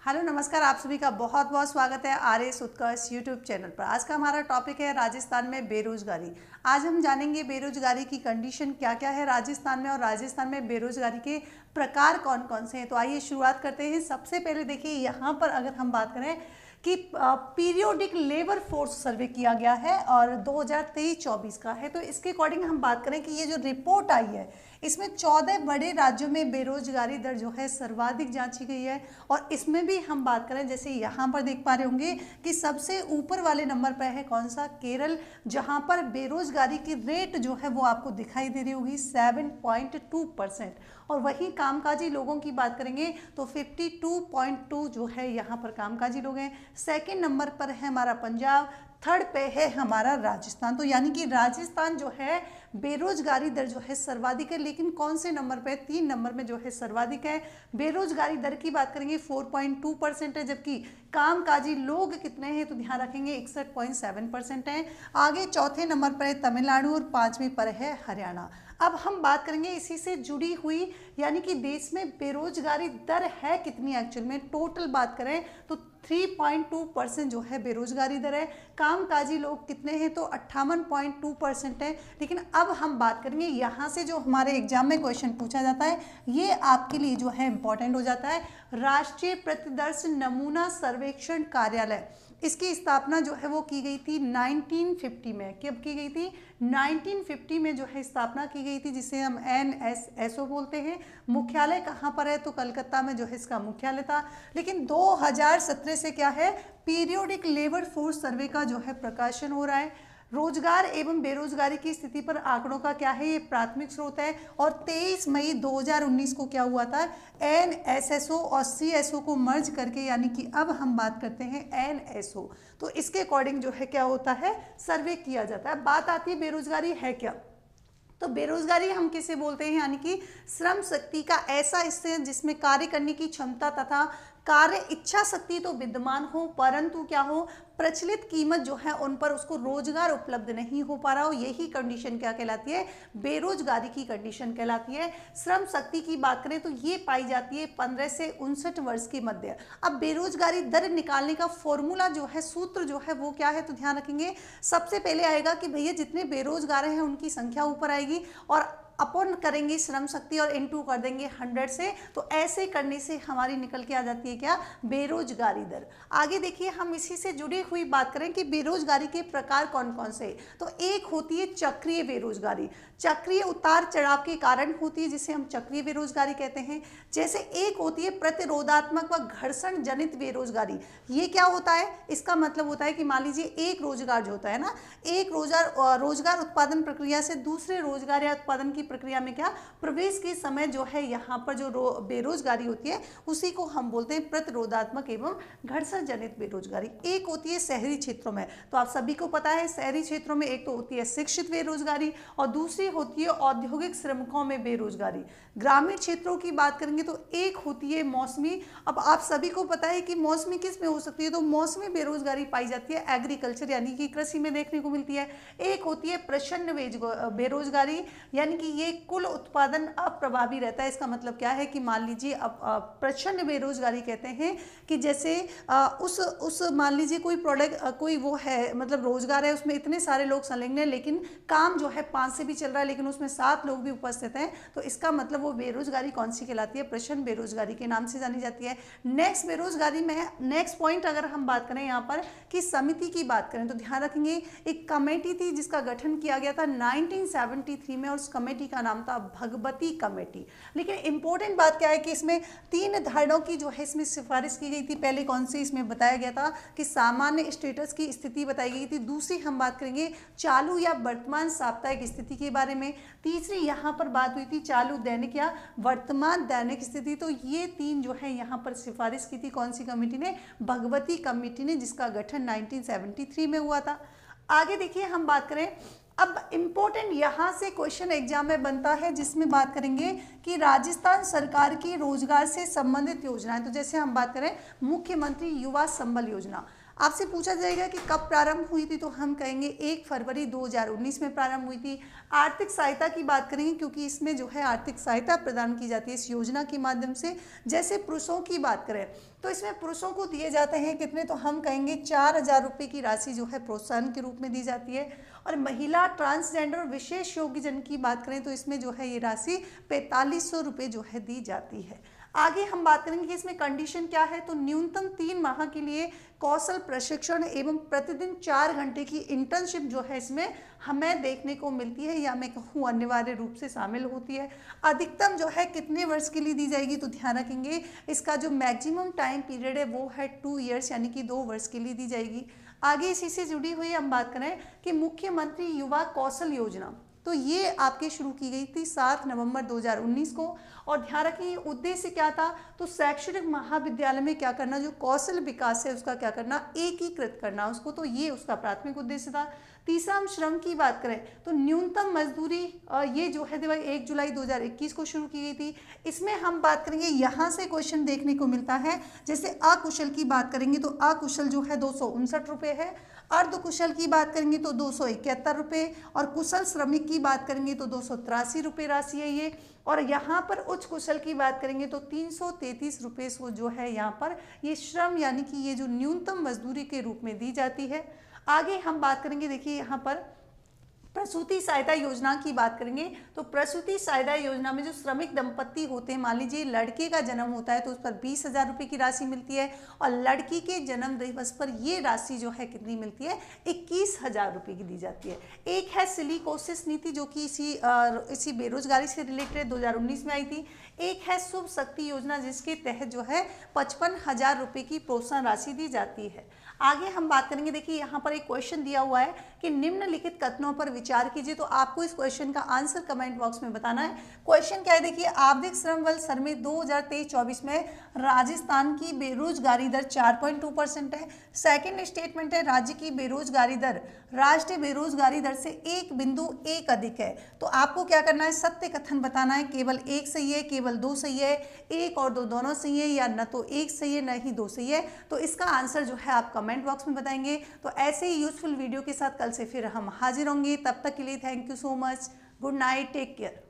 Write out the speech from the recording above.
Hello नमस्कार, आप सभी का बहुत बहुत स्वागत है आरएस उत्कर्ष यूट्यूब चैनल पर। आज का हमारा टॉपिक है राजस्थान में बेरोजगारी। आज हम जानेंगे बेरोजगारी की कंडीशन क्या क्या है राजस्थान में और राजस्थान में बेरोजगारी के प्रकार कौन कौन से हैं। तो आइए शुरुआत करते हैं। सबसे पहले देखिए, यहाँ पर अगर हम बात करें कि पीरियोडिक लेबर फोर्स सर्वे किया गया है और 2023-24 का है। तो इसके अकॉर्डिंग हम बात करें कि ये जो रिपोर्ट आई है इसमें 14 बड़े राज्यों में बेरोजगारी दर जो है सर्वाधिक जांची गई है। और इसमें भी हम बात करें, जैसे यहाँ पर देख पा रहे होंगे कि सबसे ऊपर वाले नंबर पर है कौन सा, केरल, जहाँ पर बेरोजगारी की रेट जो है वो आपको दिखाई दे रही होगी 7.2%। और वहीं कामकाजी लोगों की बात करेंगे तो 52.2 जो है यहाँ पर कामकाजी लोग हैं। सेकेंड नंबर पर है हमारा पंजाब, थर्ड पे है हमारा राजस्थान। तो यानी कि राजस्थान जो है बेरोजगारी दर जो है सर्वाधिक है। लेकिन कौन से नंबर पे, 3 नंबर में जो है सर्वाधिक है। बेरोजगारी दर की बात करेंगे 4.2% है, जबकि कामकाजी लोग कितने हैं तो ध्यान रखेंगे 61.7% है। आगे चौथे नंबर पर है तमिलनाडु और 5वें पर है हरियाणा। अब हम बात करेंगे इसी से जुड़ी हुई, यानी कि देश में बेरोजगारी दर है कितनी एक्चुअल में। टोटल बात करें तो 3.2% जो है बेरोजगारी दर है। कामकाजी लोग कितने हैं तो 58.2% है। लेकिन अब हम बात करेंगे यहाँ से जो हमारे एग्जाम में क्वेश्चन पूछा जाता है, ये आपके लिए जो है इंपॉर्टेंट हो जाता है। राष्ट्रीय प्रतिदर्श नमूना सर्वेक्षण कार्यालय, इसकी स्थापना जो है वो की गई थी 1950 में। कब की गई थी? 1950 में जो है स्थापना की गई थी, जिसे हम NSSO बोलते हैं। मुख्यालय कहाँ पर है तो कलकत्ता में जो है इसका मुख्यालय था। लेकिन 2017 से क्या है, पीरियोडिक लेबर फोर्स सर्वे का जो है प्रकाशन हो रहा है। रोजगार एवं बेरोजगारी की स्थिति पर आंकड़ों का क्या है, ये प्राथमिक स्रोत है। और 23 मई 2019 को क्या हुआ था, NSSO और CSO को मर्ज करके, यानी कि अब हम बात करते हैं NSO। तो इसके अकॉर्डिंग जो है क्या होता है, सर्वे किया जाता है। बात आती है बेरोजगारी है क्या। तो बेरोजगारी हम किसे बोलते हैं, यानी कि श्रम शक्ति का ऐसा हिस्सा जिसमें कार्य करने की क्षमता तथा कार्य इच्छा शक्ति तो विद्यमान हो, परंतु क्या हो, प्रचलित कीमत जो है उन पर उसको रोजगार उपलब्ध नहीं हो पा रहा हो। यही कंडीशन क्या कहलाती है, बेरोजगारी की कंडीशन कहलाती है। श्रम शक्ति की बात करें तो ये पाई जाती है 15 से 59 वर्ष के मध्य। अब बेरोजगारी दर निकालने का फॉर्मूला जो है, सूत्र जो है वो क्या है तो ध्यान रखेंगे। सबसे पहले आएगा कि भैया जितने बेरोजगार हैं उनकी संख्या ऊपर आएगी और अपन करेंगे श्रम शक्ति और इनटू कर देंगे 100 से। तो ऐसे करने से हमारी निकल के आ जाती है क्या, बेरोजगारी दर। आगे देखिए, हम इसी से जुड़ी हुई बात करें कि बेरोजगारी के प्रकार कौन कौन से। तो एक होती है चक्रीय बेरोजगारी, चक्रीय उतार चढ़ाव के कारण होती है, जिसे हम चक्रीय बेरोजगारी कहते हैं। जैसे एक होती है प्रतिरोधात्मक व घर्षण जनित बेरोजगारी। ये क्या होता है, इसका मतलब होता है कि मान लीजिए एक रोजगार जो होता है ना, एक रोजगार उत्पादन प्रक्रिया से दूसरे रोजगार या उत्पादन की प्रक्रिया में क्या प्रवेश के समय जो है यहाँ पर जो बेरोजगारी होती है उसी को हम बोलते हैं प्रतिरोधात्मक एवं घर्षण जनित बेरोजगारी। एक होती है शहरी क्षेत्रों में, तो आप सभी को पता है शहरी क्षेत्रों में एक तो होती है शिक्षित बेरोजगारी और दूसरी होती है औद्योगिक श्रमिकों में बेरोजगारी। ग्रामीण क्षेत्रों की बात करेंगे तो एक होती है मौसमी। अब आप सभी को पता है कि मौसमी किस में हो सकती है, तो मौसमी बेरोजगारी पाई जाती है एग्रीकल्चर यानी कि कृषि में देखने को मिलती है। एक होती है प्रच्छन्न बेरोजगारी, यानी कि ये कुल उत्पादन अप्रभावी रहता है। इसका मतलब क्या है कि मान लीजिए अब प्रच्छन्न बेरोजगारी कहते हैं कि जैसे उस मान लीजिए कोई प्रोडक्ट कोई वो है, मतलब रोजगार है, उसमें इतने सारे लोग संलग्न हैं लेकिन काम जो है 5 से भी चल रहा है लेकिन उसमें 7 लोग भी उपस्थित हैं, तो इसका मतलब वो बेरोजगारी कौन सी कहलाती है, प्रच्छन्न बेरोजगारी के नाम से जानी जाती है। नेक्स्ट बेरोजगारी में नेक्स्ट पॉइंट अगर हम बात करें यहाँ पर कि समिति की बात करें तो ध्यान रखेंगे एक कमेटी थी जिसका गठन किया गया था 1973 में और उस कमेटी का नाम था भगवती कमेटी। लेकिन इंपॉर्टेंट बात क्या है कि इसमें 3 धारणाओं की जो है इसमें सिफारिश की गई थी। पहले कौन सी इसमें बताया गया था कि सामान्य स्टेटस की स्थिति बताई गई थी। दूसरी हम बात करेंगे चालू या वर्तमान साप्ताहिक स्थिति के बारे में। तीसरी यहाँ पर बात हुई थी चालू दैनिक या वर्तमान दैनिक स्थिति। तो ये 3 जो है यहाँ पर सिफारिश की थी कौन सी कमेटी ने, भगवती कमेटी ने, जिसका गठन 1973 में हुआ था। आगे देखिए, हम बात करें अब इम्पोर्टेंट यहाँ से क्वेश्चन एग्जाम में बनता है जिसमें बात करेंगे कि राजस्थान सरकार की रोजगार से संबंधित योजनाएं। तो जैसे हम बात करें मुख्यमंत्री युवा संबल योजना, आपसे पूछा जाएगा कि कब प्रारंभ हुई थी, तो हम कहेंगे 1 फरवरी 2019 में प्रारंभ हुई थी। आर्थिक सहायता की बात करेंगे क्योंकि इसमें जो है आर्थिक सहायता प्रदान की जाती है इस योजना के माध्यम से। जैसे पुरुषों की बात करें तो इसमें पुरुषों को दिए जाते हैं कितने, तो हम कहेंगे 4,000 रुपये की राशि जो है प्रोत्साहन के रूप में दी जाती है। और महिला, ट्रांसजेंडर और विशेष योग्यजन की बात करें तो इसमें जो है ये राशि 4500 रुपये जो है दी जाती है। आगे हम बात करेंगे कि इसमें कंडीशन क्या है, तो न्यूनतम 3 माह के लिए कौशल प्रशिक्षण एवं प्रतिदिन 4 घंटे की इंटर्नशिप जो है इसमें हमें देखने को मिलती है, या मैं कहूँ अनिवार्य रूप से शामिल होती है। अधिकतम जो है कितने वर्ष के लिए दी जाएगी, तो ध्यान रखेंगे इसका जो मैक्सिमम टाइम पीरियड है वो है 2 ईयर्स यानी कि 2 वर्ष के लिए दी जाएगी। आगे इसी से जुड़ी हुई हम बात करें कि मुख्यमंत्री युवा कौशल योजना, तो ये आपके शुरू की गई थी 7 नवंबर 2019 को। और ध्यान रखिए उद्देश्य क्या था, तो शैक्षणिक महाविद्यालय में क्या करना, जो कौशल विकास है उसका क्या करना, एकीकृत करना उसको, तो ये उसका प्राथमिक उद्देश्य था। तीसरा हम श्रम की बात करें तो न्यूनतम मजदूरी ये जो है 1 जुलाई 2021 को शुरू की गई थी। इसमें हम बात करेंगे, यहाँ से क्वेश्चन देखने को मिलता है, जैसे अकुशल की बात करेंगे तो अकुशल जो है 259 रुपये है, अर्धकुशल की बात करेंगे तो 271 रुपये, और कुशल श्रमिक की बात करेंगे तो 283 रुपये राशि है ये। और यहाँ पर उच्च कुशल की बात करेंगे तो 333 रुपये को जो है यहाँ पर ये श्रम यानी कि ये जो न्यूनतम मजदूरी के रूप में दी जाती है। आगे हम बात करेंगे, देखिए यहाँ पर प्रसूति सहायता योजना की बात करेंगे तो प्रसूति सहायता योजना में जो श्रमिक दंपत्ति होते हैं, मान लीजिए लड़के का जन्म होता है तो उस पर 20,000 रुपये की राशि मिलती है, और लड़की के जन्म दिवस पर ये राशि जो है कितनी मिलती है, 21,000 रुपये की दी जाती है। एक है सिलिकोसिस नीति जो कि इसी बेरोजगारी से रिलेटेड 2019 में आई थी। एक है शुभ शक्ति योजना जिसके तहत जो है 55,000 रुपये की प्रोत्साहन राशि दी जाती है। आगे हम बात करेंगे, देखिए यहाँ पर एक क्वेश्चन दिया हुआ है कि निम्नलिखित कथनों पर विचार कीजिए, तो आपको इस क्वेश्चन का आंसर कमेंट बॉक्स में बताना है। क्वेश्चन क्या है, देखिए आवधिक श्रम बल सर्वे 2023-24 में राजस्थान की बेरोजगारी दर 4.2% है। सेकंड स्टेटमेंट है राज्य की बेरोजगारी दर राष्ट्रीय बेरोजगारी दर से 1.1 अधिक है। तो आपको क्या करना है, सत्य कथन बताना है, केवल एक सही है, केवल दो सही है, एक और दो दोनों सही है, या न तो एक सही है न ही दो सही है। तो इसका आंसर जो है आप कमेंट बॉक्स में बताएंगे। तो ऐसे ही यूजफुल वीडियो के साथ कल से फिर हम हाजिर होंगे। तब तक के लिए thank you so much. Good night, take care.